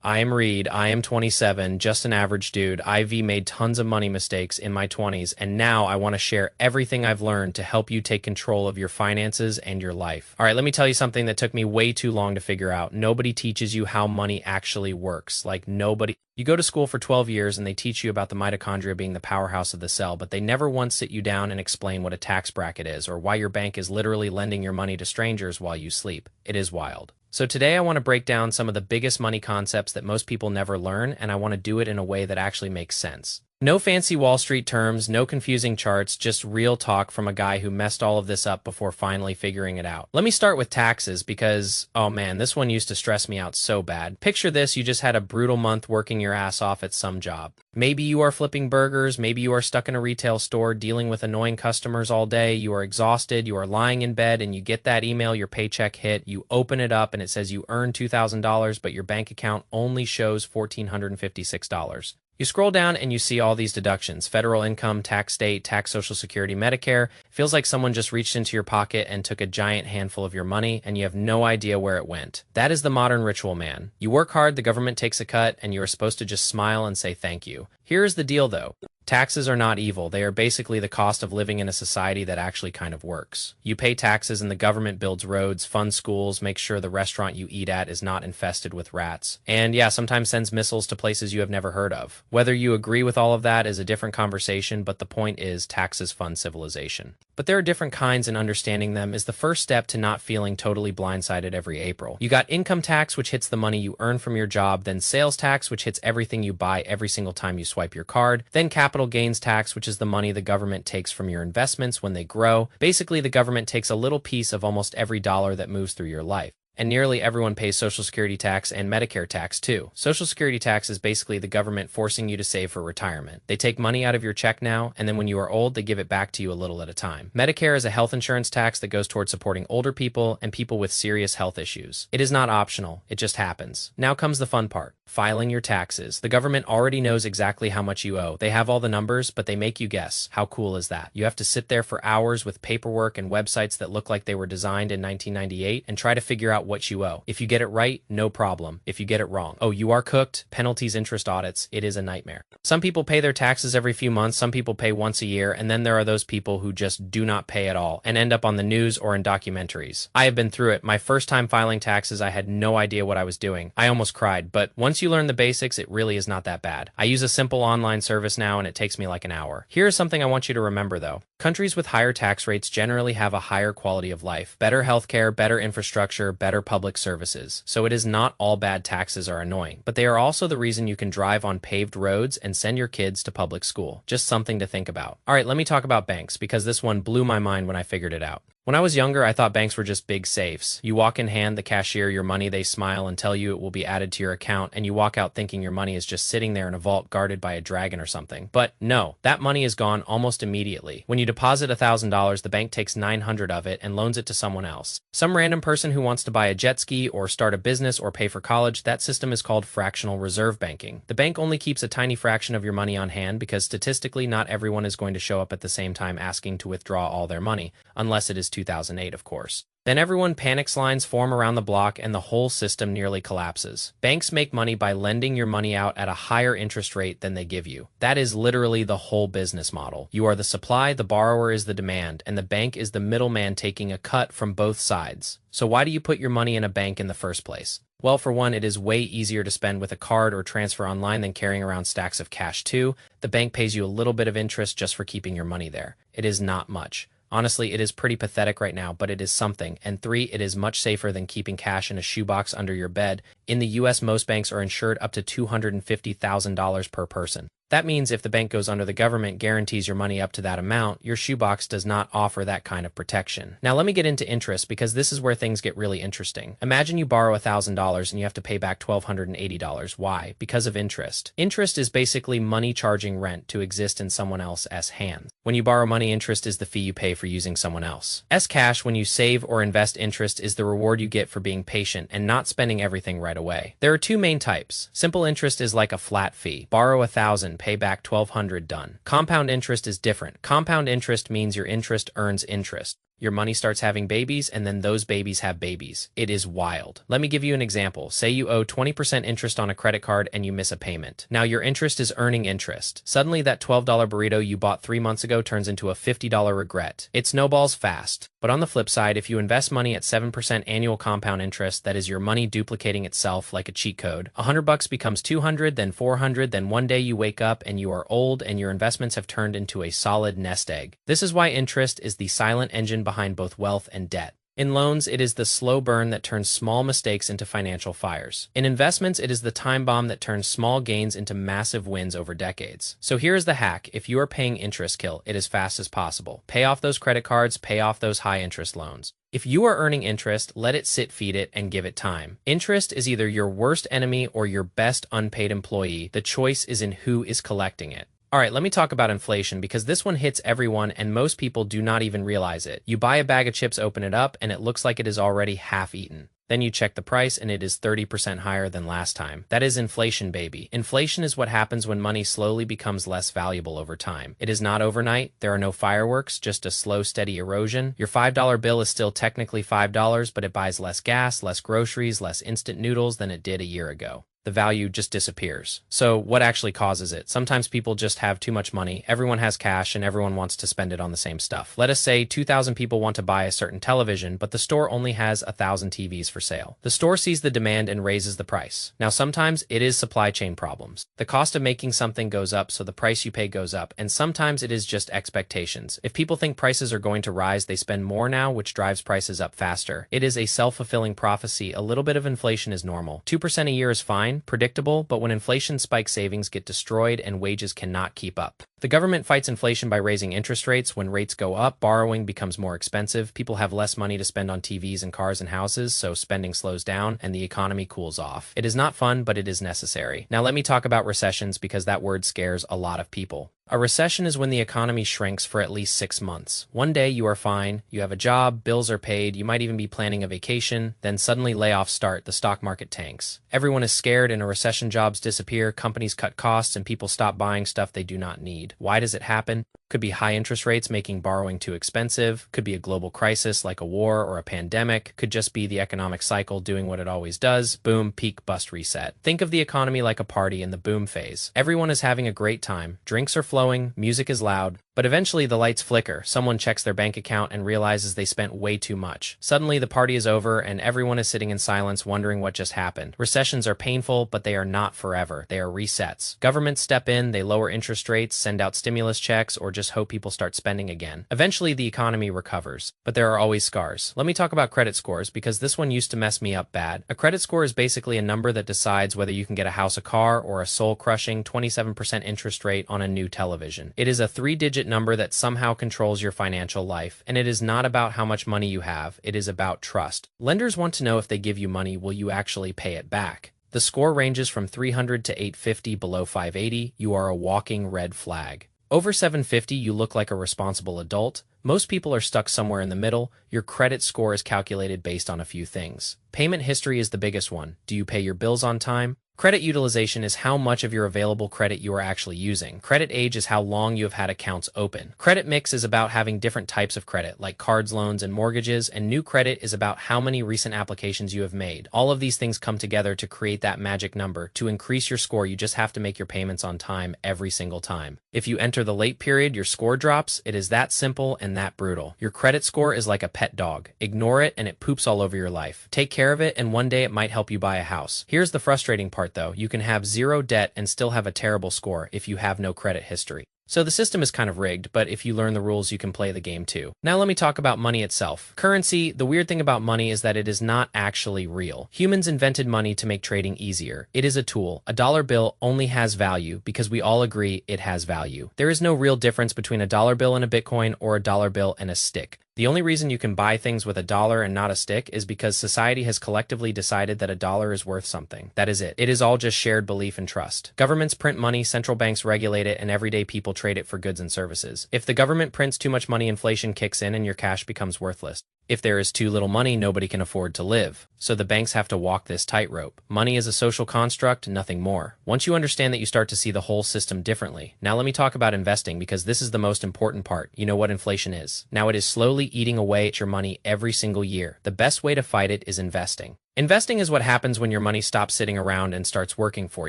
I am Reed. I am 27, just an average dude. IV made tons of money mistakes in my 20s, and now I want to share everything I've learned to help you take control of your finances and your life. All right, let me tell you something that took me way too long to figure out. Nobody teaches you how money actually works. Like, nobody. You go to school for 12 years and they teach you about the mitochondria being the powerhouse of the cell, but they never once sit you down and explain what a tax bracket is or why your bank is literally lending your money to strangers while you sleep. It is wild. So today I want to break down some of the biggest money concepts that most people never learn, and I want to do it in a way that actually makes sense. No fancy Wall Street terms, no confusing charts, just real talk from a guy who messed all of this up before finally figuring it out. Let me start with taxes because, oh man, this one used to stress me out so bad. Picture this, you just had a brutal month working your ass off at some job. Maybe you are flipping burgers, maybe you are stuck in a retail store dealing with annoying customers all day, you are exhausted, you are lying in bed, and you get that email your paycheck hit, you open it up and it says you earned $2,000, but your bank account only shows $1,456. You scroll down and you see all these deductions: federal income, tax state, tax, Social Security, Medicare. Feels like someone just reached into your pocket and took a giant handful of your money, and you have no idea where it went. That is the modern ritual, man. You work hard, the government takes a cut, and you are supposed to just smile and say thank you. Here's the deal, though. Taxes are not evil. They are basically the cost of living in a society that actually kind of works. You pay taxes and the government builds roads, funds schools, makes sure the restaurant you eat at is not infested with rats. And yeah, sometimes sends missiles to places you have never heard of. Whether you agree with all of that is a different conversation, but the point is taxes fund civilization. But there are different kinds, and understanding them is the first step to not feeling totally blindsided every April. You got income tax, which hits the money you earn from your job, then sales tax, which hits everything you buy every single time you swipe your card, then capital gains tax, which is the money the government takes from your investments when they grow. Basically, the government takes a little piece of almost every dollar that moves through your life. And nearly everyone pays Social Security tax and Medicare tax too. Social Security tax is basically the government forcing you to save for retirement. They take money out of your check now, and then when you are old, they give it back to you a little at a time. Medicare is a health insurance tax that goes towards supporting older people and people with serious health issues. It is not optional, it just happens. Now comes the fun part: filing your taxes. The government already knows exactly how much you owe. They have all the numbers, but they make you guess. How cool is that? You have to sit there for hours with paperwork and websites that look like they were designed in 1998 and try to figure out what you owe. If you get it right, no problem. If you get it wrong, oh, you are cooked. Penalties, interest, audits. It is a nightmare. Some people pay their taxes every few months, some people pay once a year, and then there are those people who just do not pay at all and end up on the news or in documentaries. I have been through it. My first time filing taxes, I had no idea what I was doing. I almost cried, but once you learn the basics, it really is not that bad. I use a simple online service now and it takes me like an hour. Here's something I want you to remember though. Countries with higher tax rates generally have a higher quality of life, better healthcare, better infrastructure, better public services. So it is not all bad taxes are annoying, but they are also the reason you can drive on paved roads and send your kids to public school. Just something to think about. All right, let me talk about banks because this one blew my mind when I figured it out. When I was younger, I thought banks were just big safes. You walk in, hand the cashier your money, they smile and tell you it will be added to your account, and you walk out thinking your money is just sitting there in a vault guarded by a dragon or something. But no, that money is gone almost immediately. When you deposit $1,000, the bank takes 900 of it and loans it to someone else. Some random person who wants to buy a jet ski or start a business or pay for college. That system is called fractional reserve banking. The bank only keeps a tiny fraction of your money on hand because statistically not everyone is going to show up at the same time asking to withdraw all their money, unless it is 2008, of course. Then everyone panics, lines form around the block, and the whole system nearly collapses. Banks make money by lending your money out at a higher interest rate than they give you. That is literally the whole business model. You are the supply, the borrower is the demand, and the bank is the middleman taking a cut from both sides. So why do you put your money in a bank in the first place? Well, for one, it is way easier to spend with a card or transfer online than carrying around stacks of cash too. The bank pays you a little bit of interest just for keeping your money there. It is not much. Honestly, it is pretty pathetic right now, but it is something. And 3, it is much safer than keeping cash in a shoebox under your bed. In the US, most banks are insured up to $250,000 per person. That means if the bank goes under, the government guarantees your money up to that amount. Your shoebox does not offer that kind of protection. Now let me get into interest because this is where things get really interesting. Imagine you borrow $1,000 and you have to pay back $1,280. Why? Because of interest. Interest is basically money charging rent to exist in someone else's hands. When you borrow money, interest is the fee you pay for using someone else. Cash, when you save or invest, interest is the reward you get for being patient and not spending everything right away. There are two main types. Simple interest is like a flat fee. Borrow $1,000, pay back $1,200, done. Compound interest is different. Compound interest means your interest earns interest. Your money starts having babies, and then those babies have babies. It is wild. Let me give you an example. Say you owe 20% interest on a credit card and you miss a payment. Now your interest is earning interest. Suddenly that $12 burrito you bought 3 months ago turns into a $50 regret. It snowballs fast. But on the flip side, if you invest money at 7% annual compound interest, that is your money duplicating itself like a cheat code. $100 becomes 200, then 400, then one day you wake up and you are old and your investments have turned into a solid nest egg. This is why interest is the silent engine behind both wealth and debt. In loans, it is the slow burn that turns small mistakes into financial fires. In investments, it is the time bomb that turns small gains into massive wins over decades. So here is the hack. If you are paying interest, kill it as fast as possible. Pay off those credit cards, pay off those high interest loans. If you are earning interest, let it sit, feed it, and give it time. Interest is either your worst enemy or your best unpaid employee. The choice is in who is collecting it. All right, let me talk about inflation because this one hits everyone and most people do not even realize it. You buy a bag of chips, open it up, and it looks like it is already half eaten. Then you check the price and it is 30% higher than last time. That is inflation, baby. Inflation is what happens when money slowly becomes less valuable over time. It is not overnight. There are no fireworks, just a slow, steady erosion. Your $5 bill is still technically $5, but it buys less gas, less groceries, less instant noodles than it did a year ago. The value just disappears. So what actually causes it? Sometimes people just have too much money. Everyone has cash and everyone wants to spend it on the same stuff. Let us say 2,000 people want to buy a certain television, but the store only has 1,000 TVs for sale. The store sees the demand and raises the price. Now, sometimes it is supply chain problems. The cost of making something goes up, so the price you pay goes up, and sometimes it is just expectations. If people think prices are going to rise, they spend more now, which drives prices up faster. It is a self-fulfilling prophecy. A little bit of inflation is normal. 2% a year is fine, predictable, but when inflation spikes, savings get destroyed and wages cannot keep up. The government fights inflation by raising interest rates. When rates go up, borrowing becomes more expensive. People have less money to spend on TVs and cars and houses, so spending slows down and the economy cools off. It is not fun, but it is necessary. Now let me talk about recessions because that word scares a lot of people. A recession is when the economy shrinks for at least 6 months. One day you are fine, you have a job, bills are paid, you might even be planning a vacation, then suddenly layoffs start, the stock market tanks. Everyone is scared. In a recession, jobs disappear, companies cut costs, and people stop buying stuff they do not need. Why does it happen? Could be high interest rates making borrowing too expensive, could be a global crisis like a war or a pandemic, could just be the economic cycle doing what it always does, boom, peak, bust, reset. Think of the economy like a party in the boom phase. Everyone is having a great time, drinks are flowing, music is loud, but eventually the lights flicker, someone checks their bank account and realizes they spent way too much. Suddenly the party is over and everyone is sitting in silence wondering what just happened. Recessions are painful, but they are not forever. They are resets. Governments step in, they lower interest rates, send out stimulus checks, or just hope people start spending again. Eventually the economy recovers, but there are always scars. Let me talk about credit scores because this one used to mess me up bad. A credit score is basically a number that decides whether you can get a house, a car, or a soul-crushing 27% interest rate on a new television. It is a 3-digit number that somehow controls your financial life, and it is not about how much money you have, it is about trust. Lenders want to know if they give you money, will you actually pay it back? The score ranges from 300 to 850. Below 580, you are a walking red flag. Over 750, you look like a responsible adult. Most people are stuck somewhere in the middle. Your credit score is calculated based on a few things. Payment history is the biggest one. Do you pay your bills on time? Credit utilization is how much of your available credit you are actually using. Credit age is how long you have had accounts open. Credit mix is about having different types of credit, like cards, loans, and mortgages, and new credit is about how many recent applications you have made. All of these things come together to create that magic number. To increase your score, you just have to make your payments on time every single time. If you enter the late period, your score drops. It is that simple and that brutal. Your credit score is like a pet dog. Ignore it and it poops all over your life. Take care of it and one day it might help you buy a house. Here's the frustrating part though. You can have zero debt and still have a terrible score if you have no credit history. So the system is kind of rigged, but if you learn the rules, you can play the game too. Now let me talk about money itself. Currency, the weird thing about money is that it is not actually real. Humans invented money to make trading easier. It is a tool. A dollar bill only has value because we all agree it has value. There is no real difference between a dollar bill and a Bitcoin or a dollar bill and a stick. The only reason you can buy things with a dollar and not a stick is because society has collectively decided that a dollar is worth something. That is it. It is all just shared belief and trust. Governments print money, central banks regulate it, and everyday people trade it for goods and services. If the government prints too much money, inflation kicks in and your cash becomes worthless. If there is too little money, nobody can afford to live. So the banks have to walk this tightrope. Money is a social construct, nothing more. Once you understand that, you start to see the whole system differently. Now let me talk about investing, because this is the most important part. You know what inflation is. Now it is slowly eating away at your money every single year. The best way to fight it is investing. Investing is what happens when your money stops sitting around and starts working for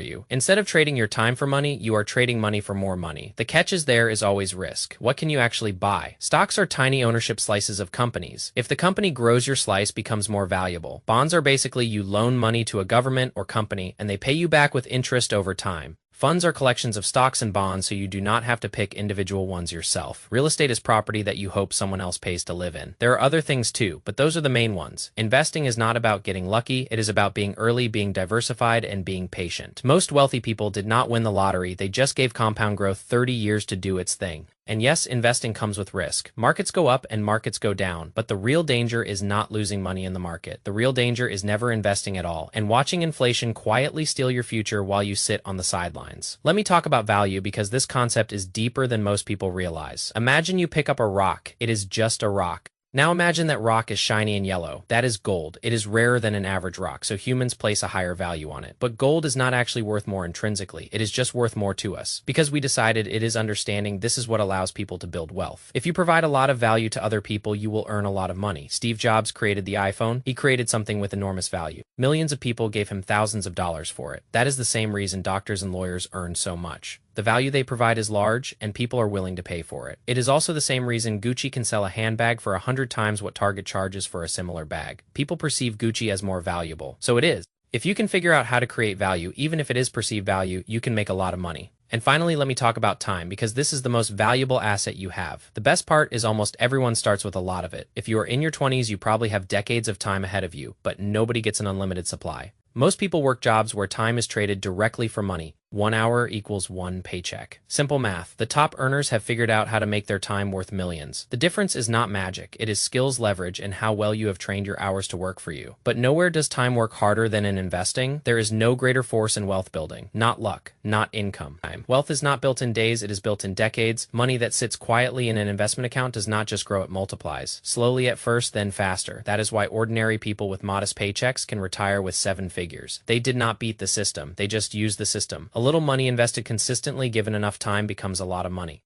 you. Instead of trading your time for money, you are trading money for more money. The catch there is always risk. What can you actually buy? Stocks are tiny ownership slices of companies. If the company grows, your slice becomes more valuable. Bonds are basically you loan money to a government or company, and they pay you back with interest over time. Funds are collections of stocks and bonds, so you do not have to pick individual ones yourself. Real estate is property that you hope someone else pays to live in. There are other things too, but those are the main ones. Investing is not about getting lucky, it is about being early, being diversified, and being patient. Most wealthy people did not win the lottery, they just gave compound growth 30 years to do its thing. And yes, investing comes with risk. Markets go up and markets go down, but the real danger is not losing money in the market. The real danger is never investing at all and watching inflation quietly steal your future while you sit on the sidelines. Let me talk about value, because this concept is deeper than most people realize. Imagine you pick up a rock. It is just a rock. Now imagine that rock is shiny and yellow. That is gold. It is rarer than an average rock, so humans place a higher value on it. But gold is not actually worth more intrinsically. It is just worth more to us. Because we decided it is understanding, this is what allows people to build wealth. If you provide a lot of value to other people, you will earn a lot of money. Steve Jobs created the iPhone. He created something with enormous value. Millions of people gave him thousands of dollars for it. That is the same reason doctors and lawyers earn so much. The value they provide is large, and people are willing to pay for it. It is also the same reason Gucci can sell a handbag for 100 times what Target charges for a similar bag. People perceive Gucci as more valuable. So it is. If you can figure out how to create value, even if it is perceived value, you can make a lot of money. And finally, let me talk about time, because this is the most valuable asset you have. The best part is almost everyone starts with a lot of it. If you are in your 20s, you probably have decades of time ahead of you, but nobody gets an unlimited supply. Most people work jobs where time is traded directly for money. 1 hour equals 1 paycheck. Simple math. The top earners have figured out how to make their time worth millions. The difference is not magic. It is skills, leverage, and how well you have trained your hours to work for you. But nowhere does time work harder than in investing. There is no greater force in wealth building. Not luck, not income. Wealth is not built in days, it is built in decades. Money that sits quietly in an investment account does not just grow, it multiplies. Slowly at first, then faster. That is why ordinary people with modest paychecks can retire with 7 figures. They did not beat the system, they just used the system. A little money invested consistently, given enough time, becomes a lot of money.